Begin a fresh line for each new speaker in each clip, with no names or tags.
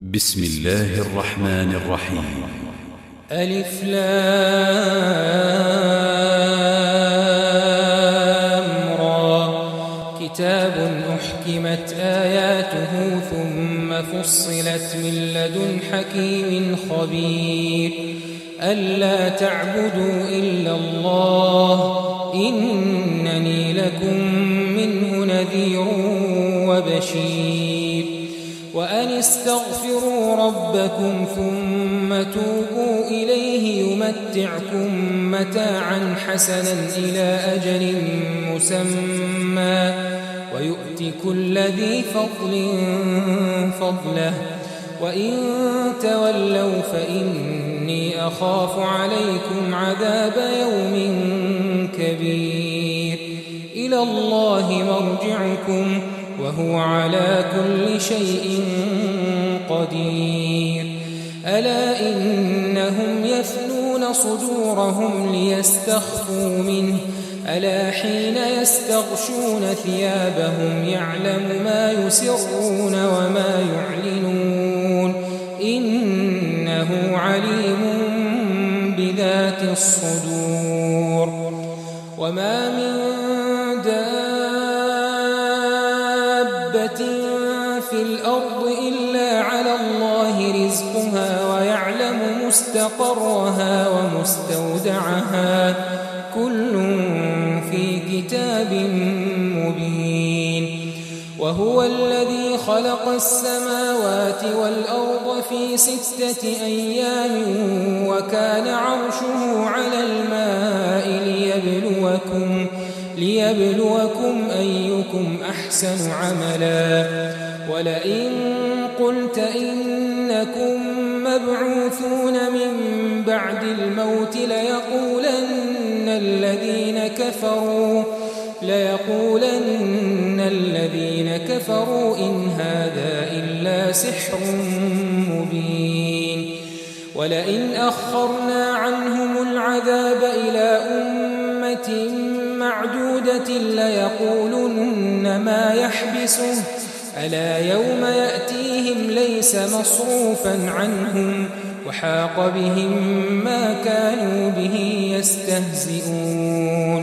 بسم الله الرحمن الرحيم.
ألف لام را. كتاب أحكمت آياته ثم فصلت من لدن حكيم خبير ألا تعبدوا إلا الله إنني لكم منه نذير وبشير وأن استغفروا ربكم ثم توبوا إليه يمتعكم متاعا حسنا إلى أجل مسمى ويؤت كل ذي فضل فضله وإن تولوا فإني أخاف عليكم عذاب يوم كبير إلى الله مرجعكم وهو على كل شيء قدير ألا إنهم يثنون صدورهم ليستخفوا منه ألا حين يستغشون ثيابهم يعلم ما يسرون وما يعلنون إنه عليم بذات الصدور وما من في الأرض إلا على الله رزقها ويعلم مستقرها ومستودعها كل في كتاب مبين وهو الذي خلق السماوات والأرض في 6 أيام وكان عرشه على الماء ليبلوكم أيكم أحسن عملا ولئن قلت إنكم مبعوثون من بعد الموت ليقولن الذين كفروا إن هذا إلا سحر مبين ولئن أخرنا عنهم العذاب إلى أمة معدودة ليقولن ما يحبسه ألا يوم يأتيهم ليس مصروفا عنهم وحاق بهم ما كانوا به يستهزئون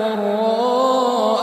ضراء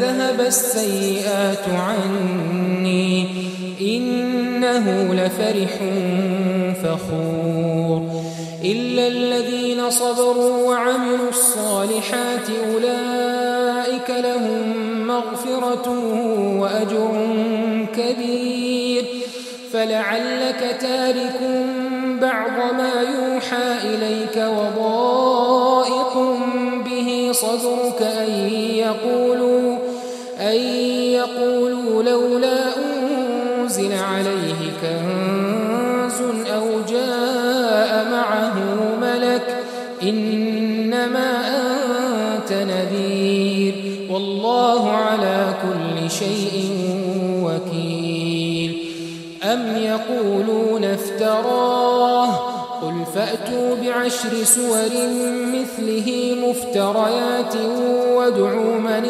ذهب السيئات عني إن إنه لفرح فخور إلا الذين صبروا وعملوا الصالحات أولئك لهم مغفرة وأجر كبير فلعلك تارك بعض ما يوحى إليك وضائق به صدرك أن يقولوا لولا أنزل عليه كنز أو جاء معه ملك إنما أنت نذير والله على كل شيء وكيل أم يقولون افتراه قل فأتوا بعشر سور مثله مفتريات وادعوا من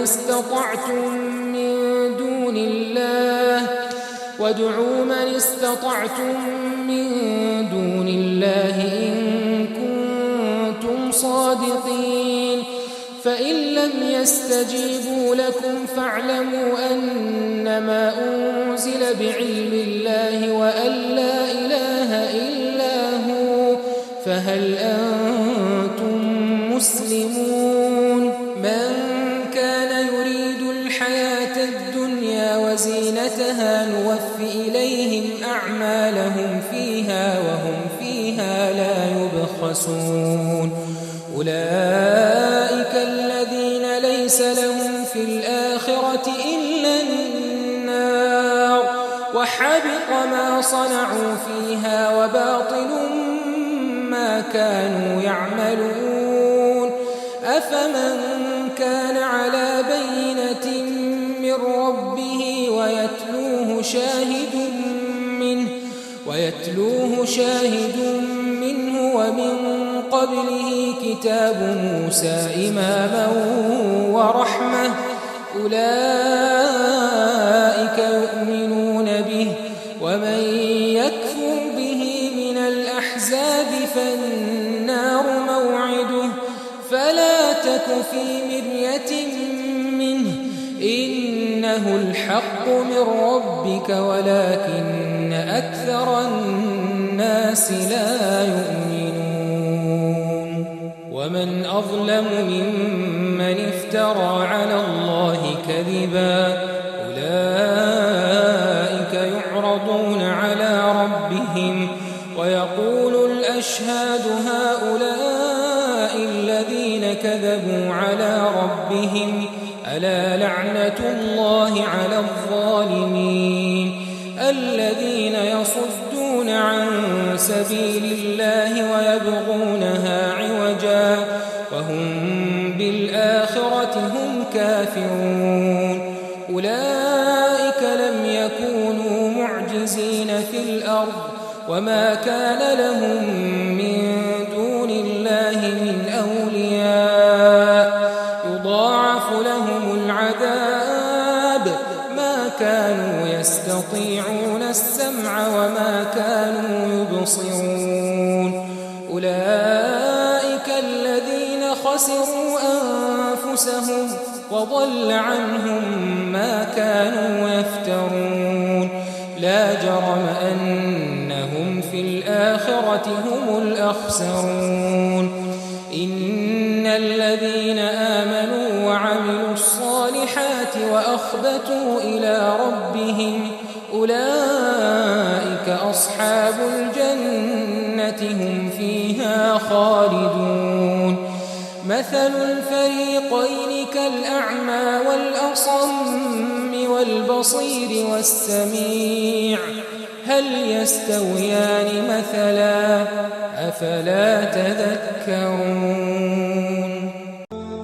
استطعتم من دون الله إن كنتم صادقين فإن لم يستجيبوا لكم فاعلموا أنما أنزل بعلم الله وأن لا إله إلا هو فهل أنتم مسلمون من كان يريد الحياة الدنيا وزينتها نوفي إليهم أعمالهم فيها وهم فيها لا يبخسون أولئك الذين ليس لهم في الآخرة إلا النار وحبط ما صنعوا فيها وباطل ما كانوا يعملون أفمن كان على بينة من ربه ويتلوه شاهد منه ومن قبله كتاب موسى إماما ورحمة أولئك يؤمنون به ومن يكفر به من الأحزاب فالنار موعده فلا تك في مرية منه إنه الحق من ربك ولكن أكثر الناس لا يؤمنون ومن أظلم ممن افترى على الله كذبا أولئك يعرضون على ربهم ويقول الأشهاد هؤلاء الذين كذبوا على ربهم ألا لعنة الله على الظالمين الذين يصدون عن سبيل الله ويبغونها عوجا وهم بالآخرة هم كافرون أولئك لم يكونوا معجزين في الأرض وما كان لهم من دون الله من أولياء يضاعف لهم العذاب ما كانوا يستطيعون السمع وما كانوا يبصرون أولئك الذين خسروا أنفسهم وضل عنهم ما كانوا يفترون لا جرم أنهم في الآخرة هم الأخسرون إن الذين آمنوا وعملوا الصالحات وأخبتوا إلى ربهم أولئك أصحاب الجنة هم فيها خالدون مثل الفريقين كالأعمى والأصم والبصير والسميع هل يستويان مثلا أفلا تذكرون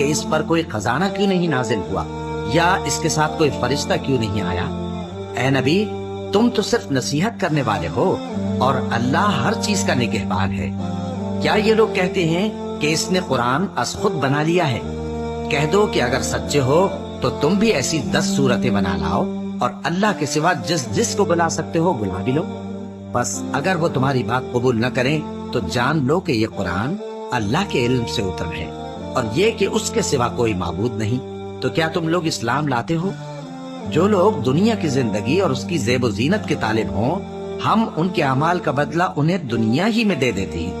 کہ اس پر کوئی خزانہ کیوں نہیں نازل ہوا یا اس کے ساتھ کوئی فرشتہ کیوں نہیں آیا؟ اے نبی، تم تو صرف نصیحت کرنے والے ہو اور اللہ ہر چیز کا نگہبان ہے۔ کیا یہ لوگ کہتے ہیں کہ اس نے قرآن از خود بنا لیا ہے؟ کہہ دو کہ اگر سچے ہو تو تم بھی ایسی 10 صورتیں بنا لاؤ اور اللہ کے سوا جس کو بلا سکتے ہو بلا بھی لو۔ بس اگر وہ تمہاری بات قبول نہ کریں تو جان لو کہ یہ قرآن اللہ کے علم سے اتر ہے اور یہ کہ اس کے سوا کوئی معبود نہیں۔ تو کیا تم لوگ اسلام لاتے ہو؟ جو لوگ دنیا کی زندگی اور اس کی زیب و زینت کے طالب ہوں، ہم ان کے اعمال کا بدلہ انہیں دنیا ہی میں دے دیتے ہیں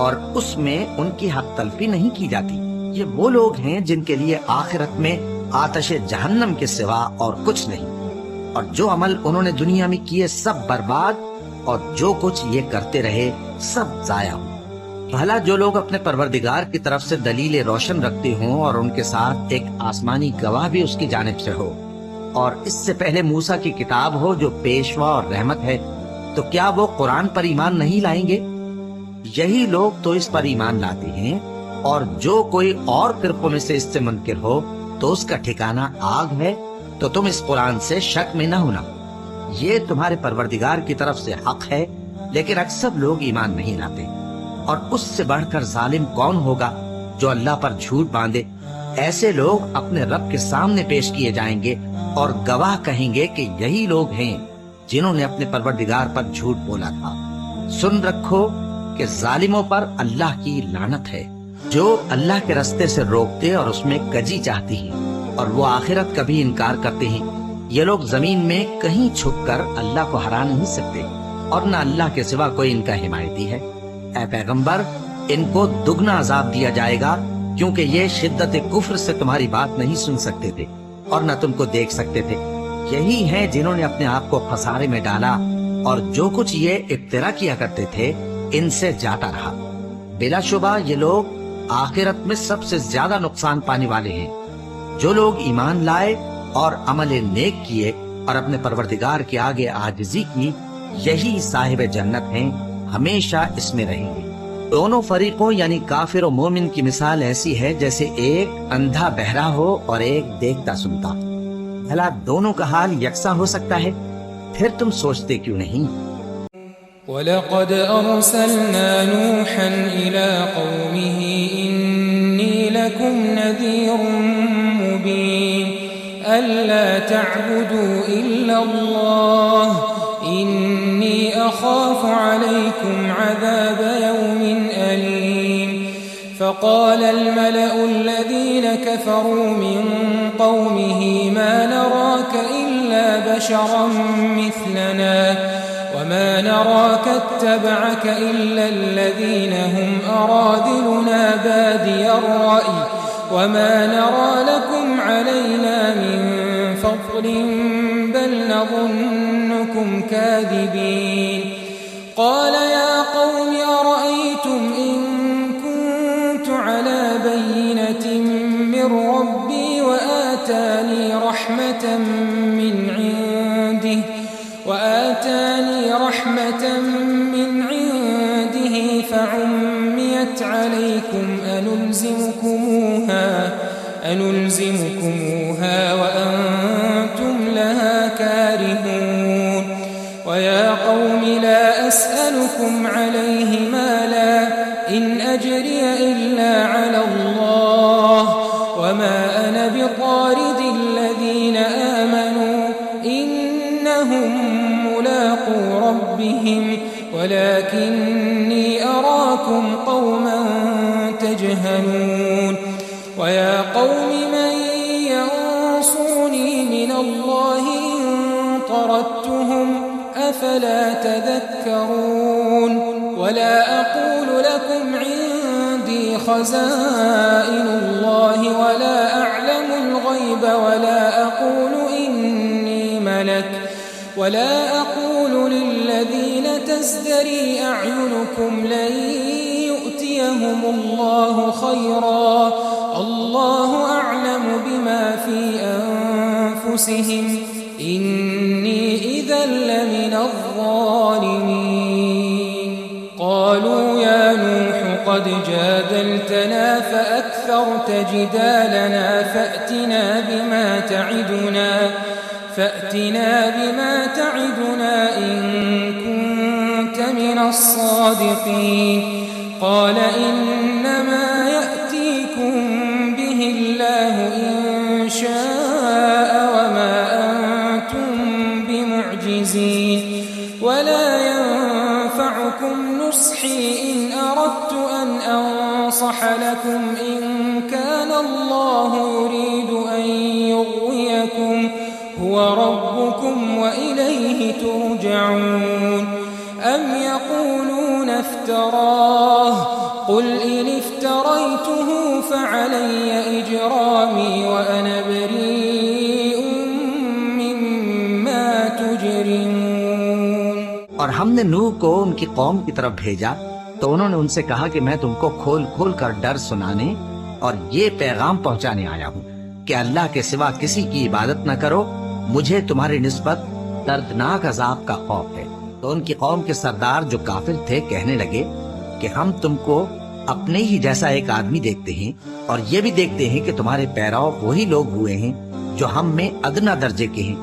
اور اس میں ان کی حق تلفی نہیں کی جاتی۔ یہ وہ لوگ ہیں جن کے لیے آخرت میں آتش جہنم کے سوا اور کچھ نہیں، اور جو عمل انہوں نے دنیا میں کیے سب برباد اور جو کچھ یہ کرتے رہے سب ضائع ہو۔ بھلا جو لوگ اپنے پروردگار کی طرف سے دلیل روشن رکھتے ہوں اور ان کے ساتھ ایک آسمانی گواہ بھی اس کی جانب سے ہو، اور اس سے پہلے موسیٰ کی کتاب ہو جو پیشوا اور رحمت ہے، تو کیا وہ قرآن پر ایمان نہیں لائیں گے؟ یہی لوگ تو اس پر ایمان لاتے ہیں، اور جو کوئی اور فرقوں میں سے اس سے منکر ہو تو اس کا ٹھکانہ آگ ہے۔ تو تم اس قرآن سے شک میں نہ ہونا، یہ تمہارے پروردگار کی طرف سے حق ہے، لیکن اکثر لوگ ایمان نہیں لاتے۔ اور اس سے بڑھ کر ظالم کون ہوگا جو اللہ پر جھوٹ باندھے؟ ایسے لوگ اپنے رب کے سامنے پیش کیے جائیں گے اور گواہ کہیں گے کہ یہی لوگ ہیں جنہوں نے اپنے پروردگار پر جھوٹ بولا تھا۔ سن رکھو کہ ظالموں پر اللہ کی لعنت ہے، جو اللہ کے رستے سے روکتے اور اس میں کجی چاہتی ہیں اور وہ آخرت کا بھی انکار کرتے ہیں۔ یہ لوگ زمین میں کہیں چھپ کر اللہ کو ہرا نہیں سکتے اور نہ اللہ کے سوا کوئی ان کا حمایتی ہے۔ اے پیغمبر، ان کو دگنا عذاب دیا جائے گا کیونکہ یہ شدت کفر سے تمہاری بات نہیں سن سکتے تھے اور نہ تم کو دیکھ سکتے تھے۔ یہی ہیں جنہوں نے اپنے آپ کو خسارے میں ڈالا اور جو کچھ یہ افترا کیا کرتے تھے ان سے جاتا رہا۔ بلا شبہ یہ لوگ آخرت میں سب سے زیادہ نقصان پانے والے ہیں۔ جو لوگ ایمان لائے اور عمل نیک کیے اور اپنے پروردگار کے آگے عاجزی کی، یہی صاحب جنت ہیں، ہمیشہ اس میں رہیں گے۔ دونوں فریقوں یعنی کافر و مومن کی مثال ایسی ہے جیسے ایک اندھا بہرا ہو اور ایک دیکھتا سنتا۔ بھلا دونوں کا حال یکساں ہو سکتا ہے؟ پھر تم سوچتے کیوں نہیں؟
وَلَقَدْ أَرْسَلْنَا نُوحًا إِلَىٰ قَوْمِهِ إِنِّي لَكُمْ نَذِيرٌ مُّبِينٌ أَلَّا تَعْبُدُوا إِلَّا اللَّهَ إِنِّي أَخَافُ عَلَيْكُمْ عَذَابَ يَوْمٍ أَلِيمٍ فَقَالَ الْمَلَأُ الَّذِينَ كَفَرُوا مِن قَوْمِهِ مَا نَرَاكَ إِلَّا بَشَرًا مِّثْلَنَا وما نراك اتبعك إلا الذين هم أراذلنا بادي الرأي وما نرى لكم علينا من فضل بل نظنكم كاذبين قال يا قوم أرأيتم إن كنت على بينة من ربي وآتاني رحمة من عنده فعميت عليكم أنلزمكموها وأنتم لها كارهون ويا قوم لا أسألكم عليه مالا إن أجري إلا على الله وما أنا بطارد الذين آمنوا إنهم ملاقو ربهم ولكني أراكم قوما تجهلون ويا قوم من ينصرني من الله إن طردتهم أفلا تذكرون ولا أقول لكم عندي خزائن الله ولا أعلم الغيب ولا أقول إني ملك ولا أقول للذين تزدري أعينكم لن يؤتيهم الله خيرا الله أعلم بما في أنفسهم إني إذا لمن الظالمين قالوا يا نوح قد جادلتنا فأكثرت جدالنا فأتنا بما تعدنا إن كنت من الصادقين قال إنما يأتيكم به الله إن شاء وما أنتم بمعجزين ولا ينفعكم نصحي إن أردت أن أنصح لكم إن كان الله يريد أن يغويكم هو ربكم وإليه ترجعون أم يقولون افتراه قل إن افتريته فعلي إجرامي وأنا بريء مما تجرمون۔
اور ہم نے نوح کو ان کی قوم کی طرف بھیجا تو انہوں نے ان سے کہا کہ میں تم کو کھول کھول کر ڈر سنانے اور یہ پیغام پہنچانے آیا ہوں کہ اللہ کے سوا کسی کی عبادت نہ کرو، مجھے تمہاری نسبت دردناک عذاب کا خوف ہے۔ تو ان کی قوم کے سردار جو کافر تھے کہنے لگے کہ ہم تم کو اپنے ہی جیسا ایک آدمی دیکھتے ہیں اور یہ بھی دیکھتے ہیں کہ تمہارے پیراؤ وہی لوگ ہوئے ہیں جو ہم میں ادنا درجے کے ہیں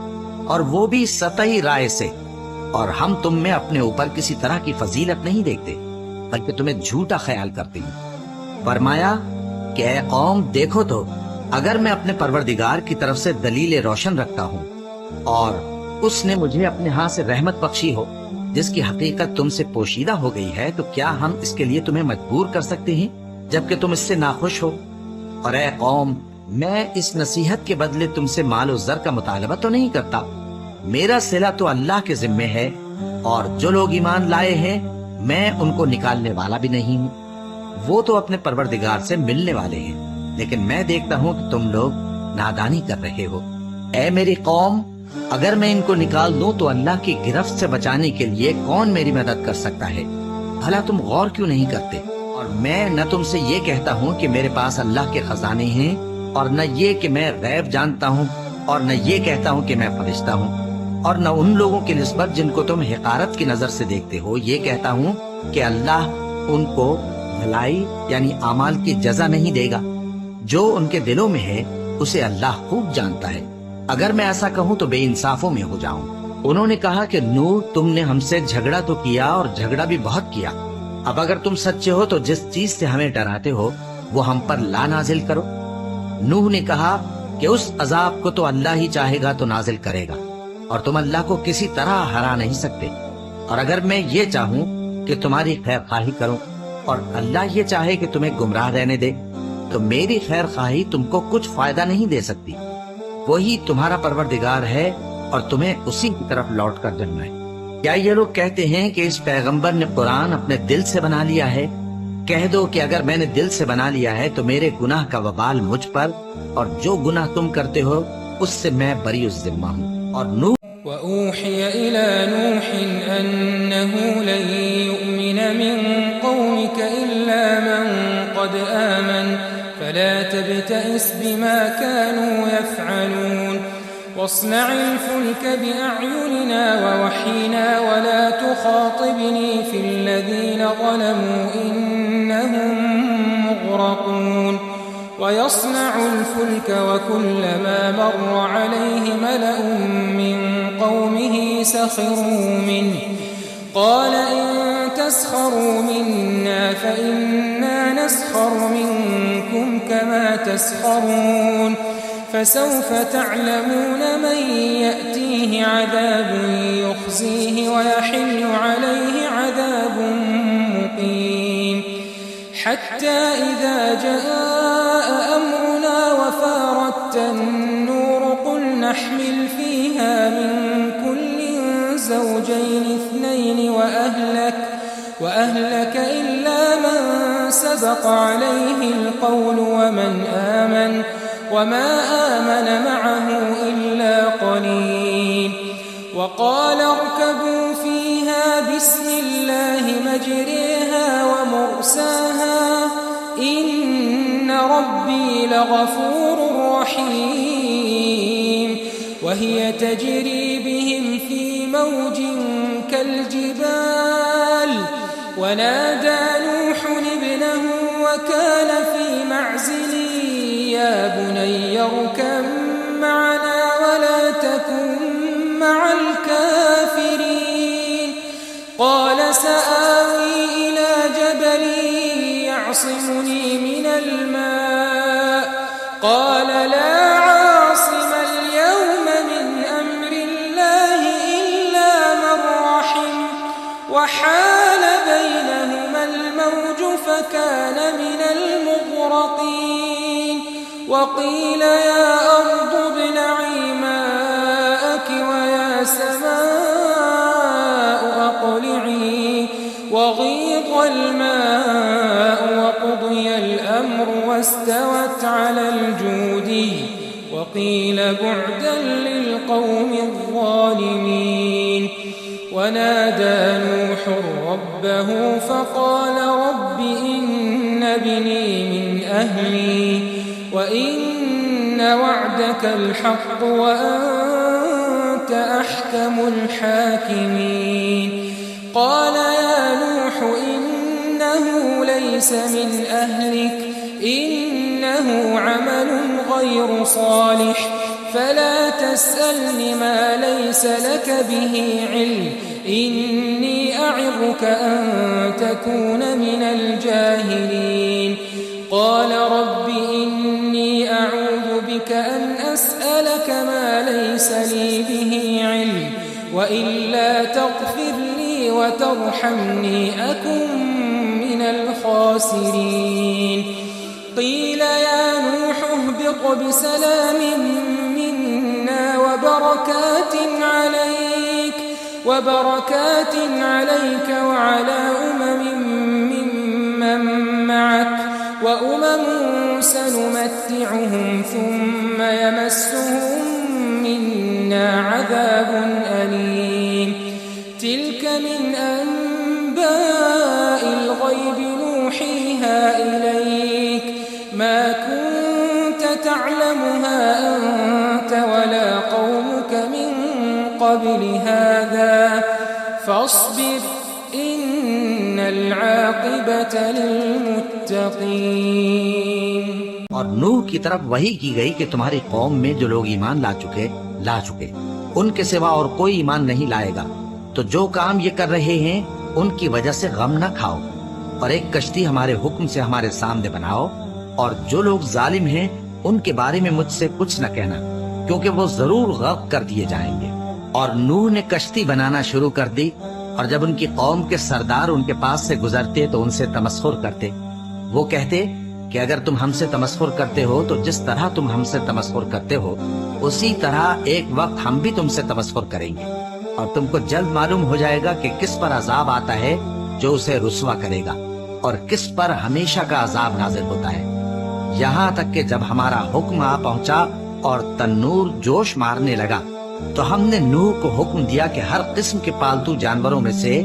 اور وہ بھی سطحی رائے سے، اور ہم تم میں اپنے اوپر کسی طرح کی فضیلت نہیں دیکھتے بلکہ تمہیں جھوٹا خیال کرتے ہیں۔ فرمایا کہ اے قوم دیکھو تو اگر میں اپنے پروردگار کی طرف سے دلیل روشن رکھتا ہوں اور اس نے مجھے اپنے ہاں سے رحمت بخشی ہو جس کی حقیقت تم سے پوشیدہ ہو گئی ہے، تو کیا ہم اس کے لیے تمہیں مجبور کر سکتے ہیں جبکہ تم اس سے ناخوش ہو؟ اور اے قوم میں اس نصیحت کے بدلے تم سے مال و زر کا مطالبہ تو نہیں کرتا، میرا صلہ تو اللہ کے ذمے ہے، اور جو لوگ ایمان لائے ہیں میں ان کو نکالنے والا بھی نہیں ہوں، وہ تو اپنے پروردگار سے ملنے والے ہیں، لیکن میں دیکھتا ہوں کہ تم لوگ نادانی کر رہے ہو۔ اے میری قوم اگر میں ان کو نکال دوں تو اللہ کی گرفت سے بچانے کے لیے کون میری مدد کر سکتا ہے؟ بھلا تم غور کیوں نہیں کرتے؟ اور میں نہ تم سے یہ کہتا ہوں کہ میرے پاس اللہ کے خزانے ہیں، اور نہ یہ کہ میں غیب جانتا ہوں، اور نہ یہ کہتا ہوں کہ میں فرشتہ ہوں، اور نہ ان لوگوں کی نسبت جن کو تم حقارت کی نظر سے دیکھتے ہو یہ کہتا ہوں کہ اللہ ان کو بھلائی یعنی اعمال کی جزا نہیں دے گا۔ جو ان کے دلوں میں ہے اسے اللہ خوب جانتا ہے، اگر میں ایسا کہوں تو بے انصافوں میں ہو جاؤں۔ انہوں نے کہا کہ نوح تم نے ہم سے جھگڑا تو کیا اور جھگڑا بھی بہت کیا، اب اگر تم سچے ہو تو جس چیز سے ہمیں ڈراتے ہو وہ ہم پر لا نازل کرو۔ نوح نے کہا کہ اس عذاب کو تو اللہ ہی چاہے گا تو نازل کرے گا، اور تم اللہ کو کسی طرح ہرا نہیں سکتے، اور اگر میں یہ چاہوں کہ تمہاری خیر خواہی کروں اور اللہ یہ چاہے کہ تمہیں گمراہ رہنے دے تو میری خیر خواہی تم کو کچھ فائدہ نہیں دے سکتی، وہی تمہارا پروردگار ہے اور تمہیں اسی کی طرف لوٹ کر جانا ہے۔ کیا یہ لوگ کہتے ہیں کہ اس پیغمبر نے قرآن اپنے دل سے بنا لیا ہے؟ کہہ دو کہ اگر میں نے دل سے بنا لیا ہے تو میرے گناہ کا وبال مجھ پر، اور جو گناہ تم کرتے ہو اس سے میں بری الذمہ ہوں۔ اور نوح
وَأُوحِيَ إِلَى نُوحٍ أَنَّهُ لَن يُؤْمِنَ مِن قَوْمِكَ إِلَّا مَن قَدْ آمَنَ فَلَا تَبْتَئِسْ بِمَا كَانُوا يَفْعَلُونَ وَاصْنَعِ الْفُلْكَ بِأَعْيُنِنَا وَوَحْيِنَا وَلَا تُخَاطِبْنِي فِي الَّذِينَ ظَلَمُوا إِنَّهُم مُّغْرَقُونَ ويصنع الفلك وكلما مر عليه ملأ من قومه سخروا منه قال إن تسخروا منا فإنا نسخر منكم كما تسخرون فسوف تعلمون من يأتيه عذاب يخزيه ويحل عليه عذاب مقيم حتى إذا جاء أمرنا وفارت النور قل نحمل فيها من كل زوجين اثنين وأهلك إلا من سبق عليه القول وما آمن معه إلا قليل وقال اركبوا فيها بسم الله مجريها ومرساها إن ربي لغفور رحيم وهي تجري بهم في موج كالجبال ونادى نوح ابنه اركب معنا ولا تكن مع الكافرين قال سآوي إلى جبل يعصمني من الماء قال لا عاصم اليوم من أمر الله إلا من رحم وحال بينهما الموج فكان من المغرقين وقيل يا أرض ابلعي ماءك ويا سماء أقلعي وغيض الماء وقضي الأمر واستوت على الجودي وقيل بعدا للقوم الظالمين ونادى نوح ربه فقال رب إن ابني من أهلي وإن وعدك الحق وأنت أحكم الحاكمين قال يا نوح إنه ليس من أهلك إنه عمل غير صالح فلا تسألني ما ليس لك به علم إني أعظك أن تكون من الجاهلين قال رب إني أعوذ بك أن أسألك ما ليس لي به علم وإلا تغفر لي وترحمني أكن من الخاسرين قيل يا نوح اهبط بسلام منا وبركات عليك وعلى ممن معك وأمم سنمتعهم ثم يمسهم منا عذاب أليم تلك من أنباء الغيب نوحيها إليك ما كنت تعلمها أنت ولا قومك من قبل هذا فاصبر إن العاقبة للمتقين
اور نوح کی طرف وحی کی گئی کہ تمہاری قوم میں جو لوگ ایمان لا چکے ان کے سوا اور کوئی ایمان نہیں لائے گا تو جو کام یہ کر رہے ہیں ان کی وجہ سے غم نہ کھاؤ اور ایک کشتی ہمارے حکم سے ہمارے سامنے بناؤ اور جو لوگ ظالم ہیں ان کے بارے میں مجھ سے کچھ نہ کہنا کیونکہ وہ ضرور غرق کر دیے جائیں گے اور نوح نے کشتی بنانا شروع کر دی اور جب ان کی قوم کے سردار ان کے پاس سے گزرتے تو ان سے تمسخر کرتے وہ کہتے کہ اگر تم ہم سے تمسخر کرتے ہو تو جس طرح تم ہم سے تمسخر کرتے ہو اسی طرح ایک وقت ہم بھی تم سے تمسخر کریں گے اور تم کو جلد معلوم ہو جائے گا کہ کس پر عذاب آتا ہے جو اسے رسوا کرے گا اور کس پر ہمیشہ کا عذاب نازل ہوتا ہے یہاں تک کہ جب ہمارا حکم آ پہنچا اور تنور جوش مارنے لگا تو ہم نے نوح کو حکم دیا کہ ہر قسم کے پالتو جانوروں میں سے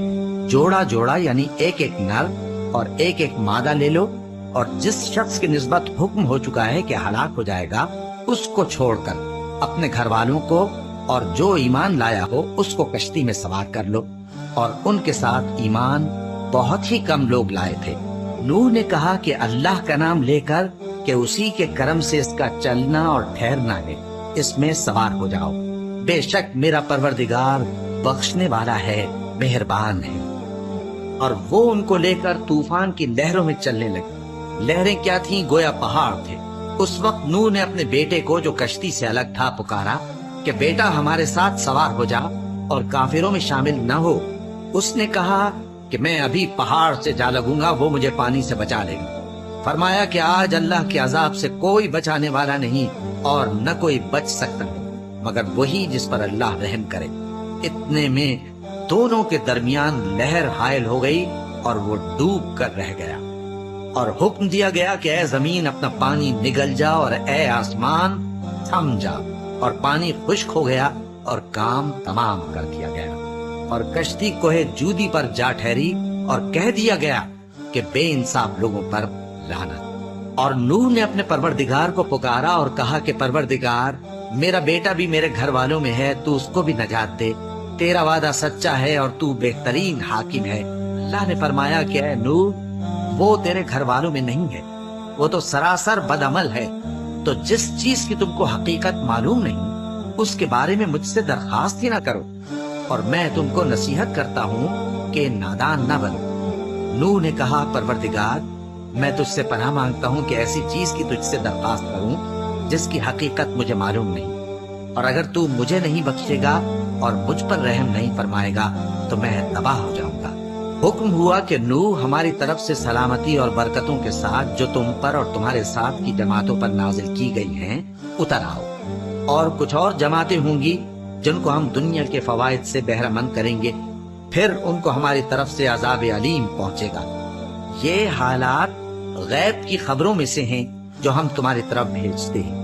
جوڑا جوڑا یعنی ایک ایک نر اور ایک ایک مادہ لے لو اور جس شخص کی نسبت حکم ہو چکا ہے کہ ہلاک ہو جائے گا اس کو چھوڑ کر اپنے گھر والوں کو اور جو ایمان لایا ہو اس کو کشتی میں سوار کر لو اور ان کے ساتھ ایمان بہت ہی کم لوگ لائے تھے نوح نے کہا کہ اللہ کا نام لے کر کہ اسی کے کرم سے اس کا چلنا اور ٹھہرنا ہے اس میں سوار ہو جاؤ بے شک میرا پروردگار بخشنے والا ہے مہربان ہے اور وہ ان کو لے کر طوفان کی لہروں میں چلنے لگے لہریں کیا تھیں گویا پہاڑ تھے اس وقت نوح نے اپنے بیٹے کو جو کشتی سے الگ تھا پکارا کہ بیٹا ہمارے ساتھ سوار ہو جا اور کافروں میں شامل نہ ہو اس نے کہا کہ میں ابھی پہاڑ سے جا لگوں گا وہ مجھے پانی سے بچا لے گا فرمایا کہ آج اللہ کے عذاب سے کوئی بچانے والا نہیں اور نہ کوئی بچ سکتا ہے مگر وہی جس پر اللہ رحم کرے اتنے میں دونوں کے درمیان لہر حائل ہو گئی اور وہ ڈوب کر رہ گیا اور حکم دیا گیا کہ اے زمین اپنا پانی نگل جا اور اے آسمان تھم جا اور پانی خشک ہو گیا اور کام تمام کر دیا گیا اور کشتی کوہ جودی پر جا ٹھہری اور کہہ دیا گیا کہ بے انصاف لوگوں پر لعنت اور نوح نے اپنے پروردگار کو پکارا اور کہا کہ پروردگار میرا بیٹا بھی میرے گھر والوں میں ہے تو اس کو بھی نجات دے تیرا وعدہ سچا ہے اور تو بہترین حاکم ہے اللہ نے فرمایا کہ اے نوح وہ تیرے گھر والوں میں نہیں ہے وہ تو سراسر بد عمل ہے تو جس چیز کی تم کو حقیقت معلوم نہیں اس کے بارے میں مجھ سے درخواست ہی نہ کرو، اور میں تم کو نصیحت کرتا ہوں کہ نادان نہ بنو۔ نوح نے کہا پروردگار میں تجھ سے پناہ مانگتا ہوں کہ ایسی چیز کی تجھ سے درخواست کروں جس کی حقیقت مجھے معلوم نہیں، اور اگر تو مجھے نہیں بخشے گا اور مجھ پر رحم نہیں فرمائے گا تو میں تباہ ہو جاؤں گا۔ حکم ہوا کہ نوح ہماری طرف سے سلامتی اور برکتوں کے ساتھ جو تم پر اور تمہارے ساتھ کی جماعتوں پر نازل کی گئی ہیں اتر آؤ، اور کچھ اور جماعتیں ہوں گی جن کو ہم دنیا کے فوائد سے بہرہ مند کریں گے، پھر ان کو ہماری طرف سے عذاب علیم پہنچے گا۔ یہ حالات غیب کی خبروں میں سے ہیں جو ہم تمہاری طرف بھیجتے ہیں،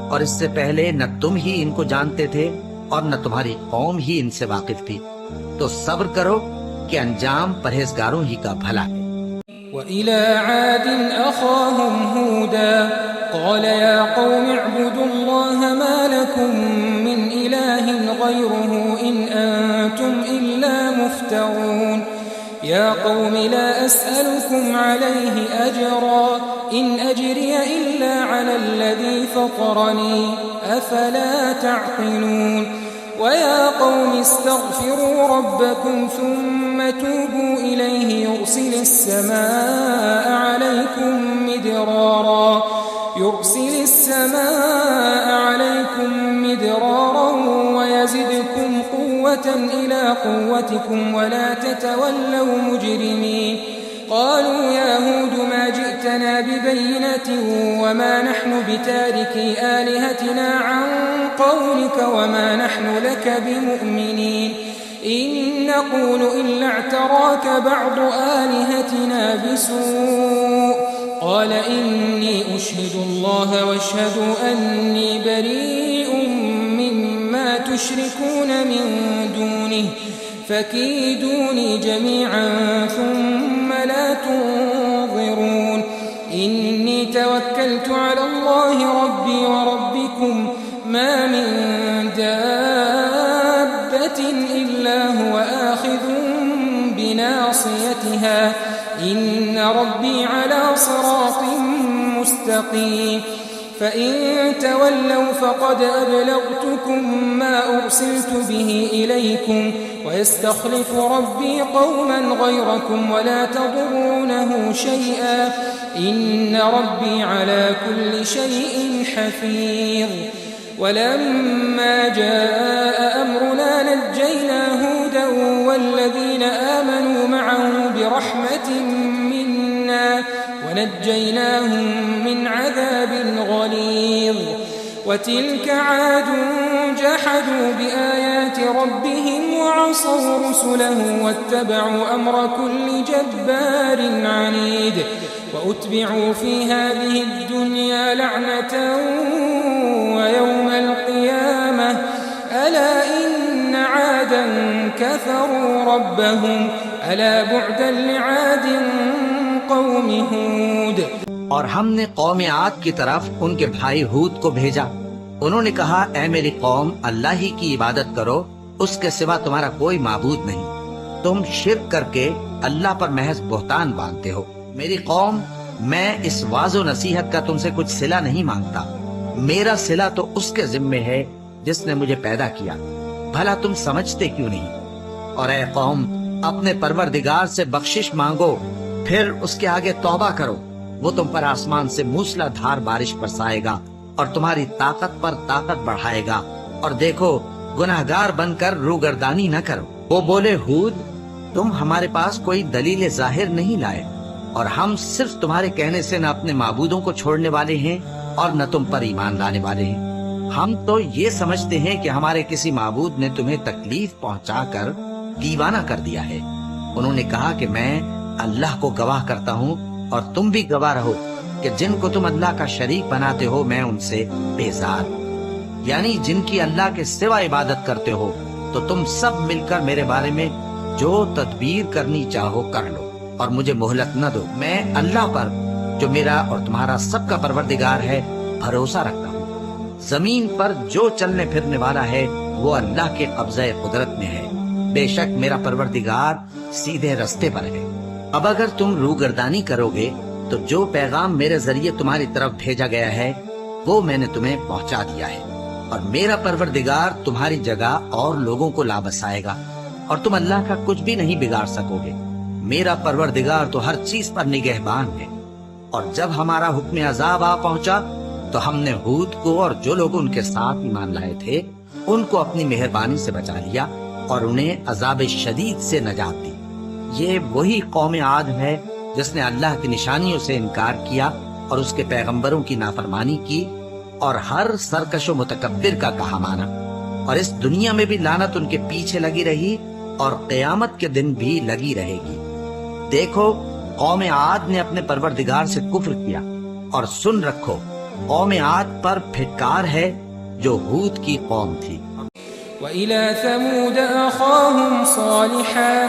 اور اس سے پہلے نہ تم ہی ان کو جانتے تھے اور نہ تمہاری قوم ہی ان سے واقف تھی، تو صبر کرو کہ انجام پرہیزگاروں ہی کا بھلا ہے۔
وَإِلَىٰ عَادٍ أَخَاهُمْ هُودًا قَالَ يَا قَوْمِ اعْبُدُوا اللَّهَ مَا لَكُم مِّنْ إِلَٰهٍ غَيْرُهُ إِنْ أَنتُمْ إِلَّا مُفْتَرُونَ يَا قَوْمِ لَا أَسْأَلُكُمْ عَلَيْهِ أَجْرًا إِنْ أَجْرِيَ إِلَّا عَلَى الَّذِي فَطَرَنِي أَفَلَا تَعْقِلُونَ وَيَا قَوْمِ اسْتَغْفِرُوا رَبَّكُمْ ثُمَّ تُوبُوا إِلَيْهِ يُرْسِلِ السَّمَاءَ عَلَيْكُمْ مِدْرَارًا وَيَزِدْكُمْ قُوَّةً إِلَىٰ قُوَّتِكُمْ وَلَا تَتَوَلَّوْا مُجْرِمِينَ قالوا يا هود ما جئتنا ببينة وما نحن بتاركي آلهتنا عن قولك وما نحن لك بمؤمنين إن نقول إلا اعتراك بعض آلهتنا بسوء قال إني أشهد الله واشهدوا أني بريء مما تشركون من دونه فكيدوني جميعا ثم لا تنظرون إني توكلت على الله ربي وربكم ما من دابة إلا هو آخذ بناصيتها إن ربي على صراط مستقيم فإن تولوا فقد أبلغتكم ما أرسلت به إليكم ويستخلف ربي قوما غيركم ولا تضرونه شيئا إن ربي على كل شيء حفيظ ولما جاء أمرنا نجينا هودا والذين آمنوا معه برحمة منا ونجيناهم من عذاب غليظ وتلك عاد جحدوا بآيات ربهم وعصوا رسله واتبعوا أمر كل جبار عنيد وأتبعوا في هذه الدنيا لعنة ويوم القيامة ألا إن عادا كفروا ربهم ألا بعدا لعاد قوم ہود۔
اور ہم نے قوم عاد کی طرف ان کے بھائی ہود کو بھیجا۔ انہوں نے کہا اے میری قوم اللہ ہی کی عبادت کرو، اس کے سوا تمہارا کوئی معبود نہیں، تم شرک کر کے اللہ پر محض بہتان باندھتے ہو۔ میری قوم میں اس واعظ و نصیحت کا تم سے کچھ صلہ نہیں مانگتا، میرا صلہ تو اس کے ذمے ہے جس نے مجھے پیدا کیا، بھلا تم سمجھتے کیوں نہیں؟ اور اے قوم اپنے پروردگار سے بخشش مانگو، پھر اس کے آگے توبہ کرو، وہ تم پر آسمان سے موسلا دھار بارش برسائے گا اور تمہاری طاقت پر طاقت بڑھائے گا، اور دیکھو گناہگار بن کر روگردانی نہ کرو۔ وہ بولے ہود تم ہمارے پاس کوئی دلیل ظاہر نہیں لائے، اور ہم صرف تمہارے کہنے سے نہ اپنے معبودوں کو چھوڑنے والے ہیں اور نہ تم پر ایمان لانے والے ہیں، ہم تو یہ سمجھتے ہیں کہ ہمارے کسی معبود نے تمہیں تکلیف پہنچا کر دیوانہ کر دیا ہے۔ انہوں نے کہا کہ میں اللہ کو گواہ کرتا ہوں اور تم بھی گواہ رہو کہ جن کو تم اللہ کا شریک بناتے ہو میں ان سے بیزار، یعنی جن کی اللہ کے سوا عبادت کرتے ہو، تو تم سب مل کر میرے بارے میں جو تدبیر کرنی چاہو کر لو اور مجھے مہلت نہ دو۔ میں اللہ پر جو میرا اور تمہارا سب کا پروردگار ہے بھروسہ رکھتا ہوں۔ زمین پر جو چلنے پھرنے والا ہے وہ اللہ کے قبضہ قدرت میں ہے، بے شک میرا پروردگار سیدھے رستے پر ہے۔ اب اگر تم روگردانی کرو گے تو جو پیغام میرے ذریعے تمہاری طرف بھیجا گیا ہے وہ میں نے تمہیں پہنچا دیا ہے، اور میرا پروردگار تمہاری جگہ اور لوگوں کو لا بسائے گا، اور تم اللہ کا کچھ بھی نہیں بگاڑ سکو گے۔ میرا پروردگار تو ہر چیز پر نگہبان ہے۔ اور جب ہمارا حکم عذاب آ پہنچا تو ہم نے ہود کو اور جو لوگ ان کے ساتھ ایمان لائے تھے ان کو اپنی مہربانی سے بچا لیا اور انہیں عذاب شدید سے نجات دی۔ یہ وہی قوم عاد ہے جس نے اللہ کی نشانیوں سے انکار کیا اور اس کے پیغمبروں کی نافرمانی کی اور ہر سرکش و متکبر کا کہا مانا، اور اس دنیا میں بھی لعنت ان کے پیچھے لگی رہی اور قیامت کے دن بھی لگی رہے گی۔ دیکھو، قوم عاد نے اپنے پروردگار سے کفر کیا، اور سن رکھو، قوم عاد پر پھٹکار ہے جو ہود کی قوم تھی۔
وإلى ثمود أخاهم صالحا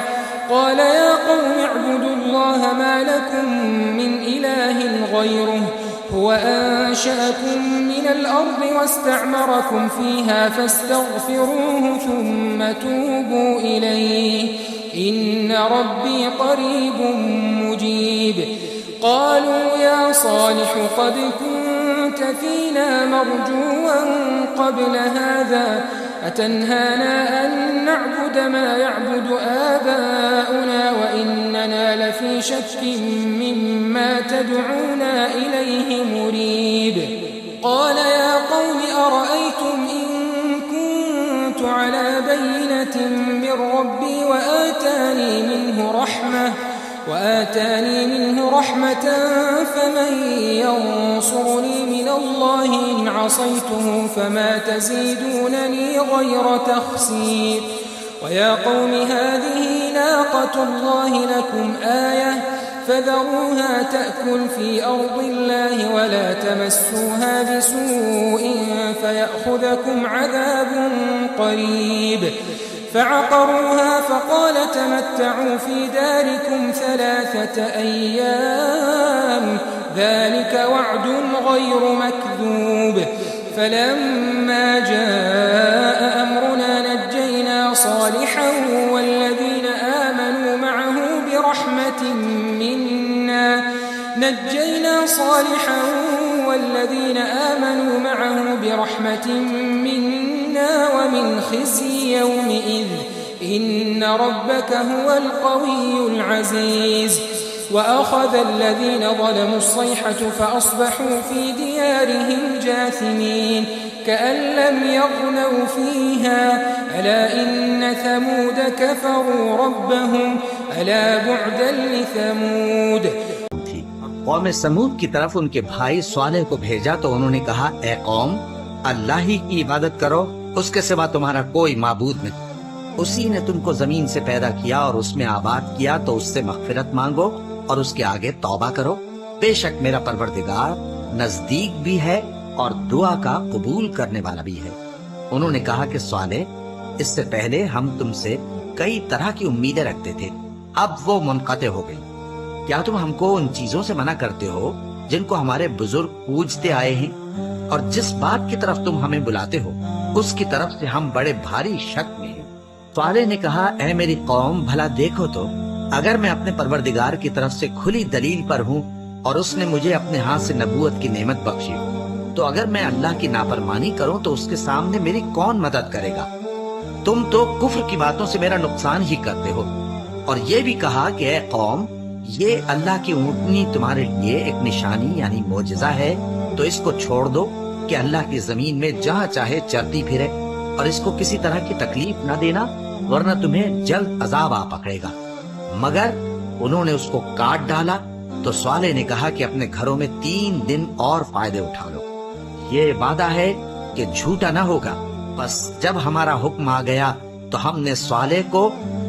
قال يا قوم اعبدوا الله ما لكم من إله غيره هو أنشأكم من الأرض واستعمركم فيها فاستغفروه ثم توبوا إليه إن ربي قريب مجيب قالوا يا صالح قد كنت فينا مرجوا قبل هذا أتنهانا أن نعبد ما يعبد آباؤنا وإننا لفي شك مما تدعونا إليه مريب قال يا قوم أرأيتم إن كنت على بينة من ربي وآتاني منه رحمة فمن ينصرني من الله إن عصيته فما تزيدونني غير تخسير ويا قوم هذه ناقة الله لكم آية فذروها تأكل في أرض الله ولا تمسوها بسوء فيأخذكم عذاب قريب فعقروها فقال تمتعوا في داركم 3 أيام ذلك وعد غير مكذوب فلما جاء أمرنا نجينا صالحا والذين آمنوا معه برحمة منا ومن خزي يومئذ إن ربك هو القوي العزيز وأخذ الذين ظلموا الصيحة فأصبحوا في ديارهم جاثمين كأن لم يغنوا فيها ألا إن ثمود كفروا ربهم ألا بعدا لثمود
قوم سمود کی طرف ان کے بھائی صالح کو بھیجا تو انہوں نے کہا اے قوم اللہ ہی کی عبادت کرو، اس کے سوا تمہارا کوئی معبود نہیں۔ اسی نے تم کو زمین سے پیدا کیا اور اس میں آباد کیا تو اس سے مغفرت مانگو اور اس کے آگے توبہ کرو، بے شک میرا پروردگار نزدیک بھی ہے اور دعا کا قبول کرنے والا بھی ہے۔ انہوں نے کہا کہ صالح اس سے پہلے ہم تم سے کئی طرح کی امیدیں رکھتے تھے، اب وہ منقطع ہو گئی۔ کیا تم ہم کو ان چیزوں سے منع کرتے ہو جن کو ہمارے بزرگ پوجتے آئے ہیں، اور جس بات کی طرف تم ہمیں بلاتے ہو اس کی طرف سے ہم بڑے بھاری شک میں ہیں۔ صالح نے کہا اے میری قوم بھلا دیکھو تو، اگر میں اپنے پروردگار کی طرف سے کھلی دلیل پر ہوں اور اس نے مجھے اپنے ہاتھ سے نبوت کی نعمت بخشی تو اگر میں اللہ کی نافرمانی کروں تو اس کے سامنے میری کون مدد کرے گا؟ تم تو کفر کی باتوں سے میرا نقصان ہی کرتے ہو۔ اور یہ بھی کہا کہ اے قوم یہ اللہ کی اونٹنی تمہارے لیے ایک نشانی یعنی معجزہ ہے تو اس کو چھوڑ دو کہ اللہ کی زمین میں جہاں چاہے چرتی پھرے، اور اس کو کسی طرح کی تکلیف نہ دینا ورنہ تمہیں جلد عذاب آ پکڑے گا۔ مگر انہوں نے اس کو کاٹ ڈالا تو صالح نے کہا کہ اپنے گھروں میں 3 دن اور فائدے اٹھا لو، یہ وعدہ ہے کہ جھوٹا نہ ہوگا۔ بس جب ہمارا حکم آ گیا تو ہم نے صالح کو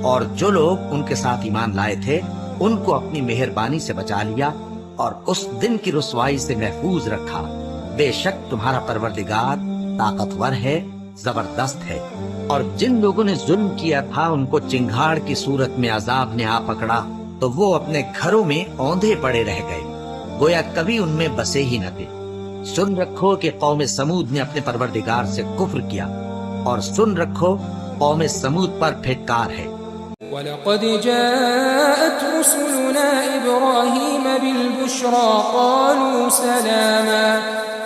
اور جو لوگ ان کے ساتھ ایمان لائے تھے ان کو اپنی مہربانی سے بچا لیا اور اس دن کی رسوائی سے محفوظ رکھا۔ بے شک تمہارا پروردگار طاقتور ہے، زبردست ہے۔ اور جن لوگوں نے ظلم کیا تھا ان کو چنگھاڑ کی صورت میں عذاب نے آ پکڑا تو وہ اپنے گھروں میں اوندھے پڑے رہ گئے، گویا کبھی ان میں بسے ہی نہ تھے۔ سن رکھو کہ قوم سمود نے اپنے پروردگار سے کفر کیا، اور سن رکھو قوم سمود پر پھٹکار ہے۔
وَلَقَدْ جَاءَتْ رُسُلُنَا إِبْرَاهِيمَ بِالْبُشْرَى قَالُوا سَلَامًا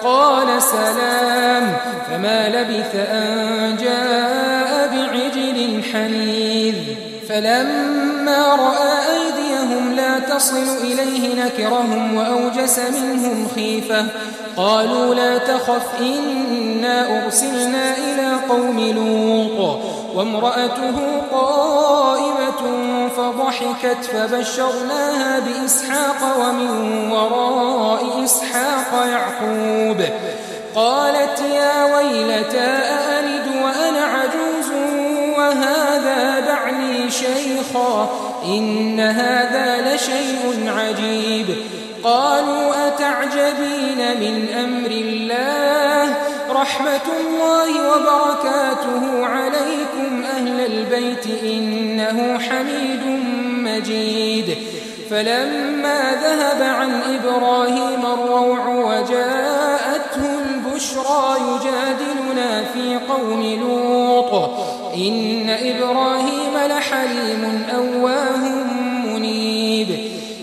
قال سلام فما لبث أن جاء بعجل حنيذ فلما رأى أيديهم لا تصل إليه نكرهم وأوجس منهم خيفة قالوا لا تخف إنا أرسلنا إلى قوم لوط وامرأته قائمة فضحكت فبشرناها بإسحاق ومن وراء إسحاق يعقوب قالت يا ويلتى أألد وأنا عجوز وهذا بعلي شيخا إن هذا لشيء عجيب قالوا أتعجبين من أمر الله رحمة الله وبركاته عليكم أهل البيت إنه حميد مجيد فلما ذهب عن إبراهيم الروع وجاءته البشرى يجادلنا في قوم لوط إن إبراهيم لحليم أواه منيب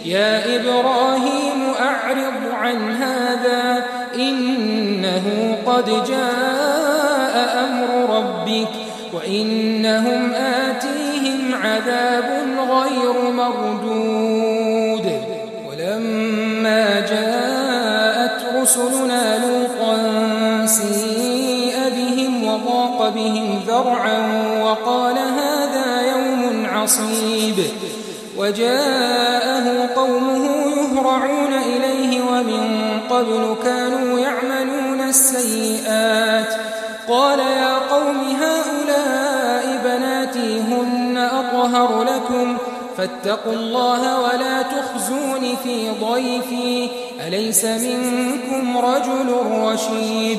يا إبراهيم أعرض عن هذا إنه قد جاء أمر ربك وإنهم آتيهم عذاب غير مردود ولما جاءت رسلنا لوطا سيء بهم وضاق بهم ذرعا وقال هذا يوم عصيب وجاءه قومه يهرعون إليه ومن قبل كانوا يعملون السيئات قال يا قوم هؤلاء بناتي هن أطهر لكم فاتقوا الله ولا تخزون في ضيفي أليس منكم رجل رشيد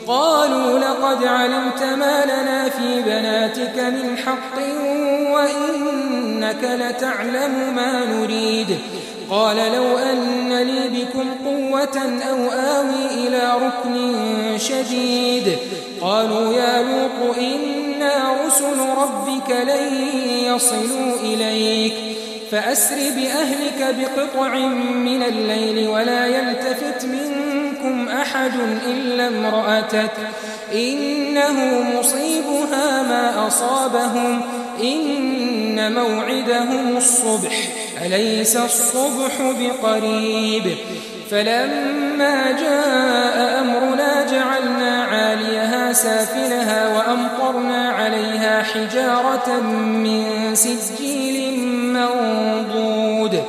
قالوا لقد علمت ما لنا في بناتك من حق وإنك لتعلم ما نريد قال لو أن لي بكم قوة أو آوي إلى ركن شديد قالوا يا لوط إنا رسل ربك لن يصلوا إليك فأسر بأهلك بقطع من الليل ولا يلتفت منكم أحد إلا امرأتك إنه مصيبها ما أصابهم إن موعدهم الصبح أليس الصبح بقريب فلما جاء أمرنا جعلنا عاليها سافلها وأمطرنا عليها حجارة من سجيل منضود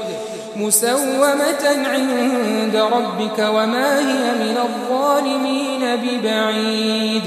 مسومة عند ربك وما هي من الظالمين ببعيد